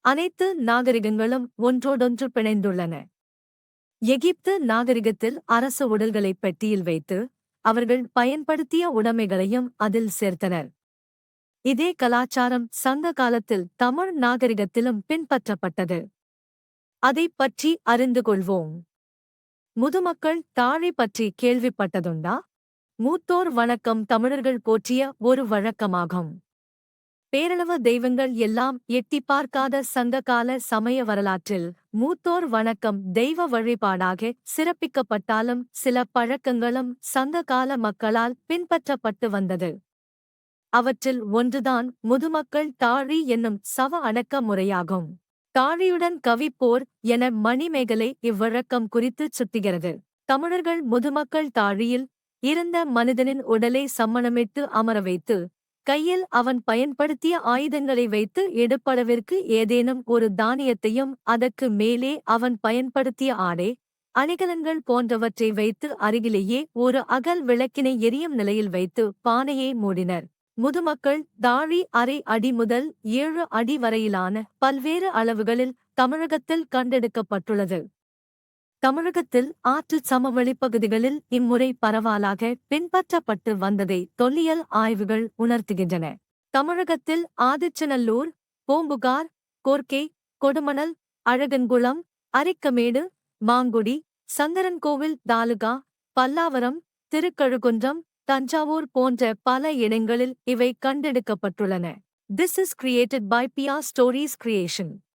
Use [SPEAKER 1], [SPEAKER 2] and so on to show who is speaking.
[SPEAKER 1] அனைத்து நாகரிகங்களும் ஒன்றோடொன்று பிணைந்துள்ளன. எகிப்து நாகரிகத்தில் அரச உடல்களை பெட்டியில் வைத்து அவர்கள் பயன்படுத்திய உடைமைகளையும் அதில் சேர்த்தனர். இதே கலாச்சாரம் சங்க காலத்தில் தமிழ் நாகரிகத்திலும் பின்பற்றப்பட்டது. அதைப் பற்றி அறிந்து கொள்வோம். முதுமக்கள் தாழி பற்றி கேள்விப்பட்டதுண்டா? மூத்தோர் வணக்கம் தமிழர்கள் போற்றிய ஒரு வழக்கமாகும். பேரளவு தெய்வங்கள் எல்லாம் எட்டிப் பார்க்காத சங்ககால சமய வரலாற்றில் மூத்தோர் வணக்கம் தெய்வ வழிபாடாக சிறப்பிக்கப்பட்டாலும் சில பழக்கங்களும் சங்ககால மக்களால் பின்பற்றப்பட்டு வந்தது. அவற்றில் ஒன்றுதான் முதுமக்கள் தாழி என்னும் சவ அடக்க முறையாகும். தாழியுடன் கவிப்போர் என மணிமேகலை இவ்வழக்கம் குறித்துச் சுட்டுகிறது. தமிழர்கள் முதுமக்கள் தாழியில் இருந்த மனிதனின் உடலை சம்மணமிட்டு அமர வைத்து கையில் அவன் பயன்படுத்திய ஆயுதங்களை வைத்து எடுப்பளவிற்கு ஏதேனும் ஒரு தானியத்தையும் அதற்கு மேலே அவன் பயன்படுத்திய ஆடை அணிகலன்கள் போன்றவற்றை வைத்து அருகிலேயே ஒரு அகல் விளக்கினை எரியும் நிலையில் வைத்து பானையை மூடினர். முதுமக்கள் தாழி அரை அடி முதல் 7 அடி வரையிலான பல்வேறு அளவுகளில் தமிழகத்தில் கண்டெடுக்கப்பட்டுள்ளது. தமிழகத்தில் ஆற்று சமவெளிப்பகுதிகளில் இம்முறை பரவலாக பின்பற்றப்பட்டு வந்ததை தொல்லியல் ஆய்வுகள் உணர்த்துகின்றன. தமிழகத்தில் ஆதிச்சநல்லூர், பூம்புகார், கோர்க்கே, கொடுமணல், அழகன்குளம், அரிக்கமேடு, மாங்குடி, சங்கரன்கோவில் தாலுகா, பல்லாவரம், திருக்கழுகுன்றம், தஞ்சாவூர் போன்ற பல இடங்களில் இவை கண்டெடுக்கப்பட்டுள்ளன. This is created by Pia Stories Creation.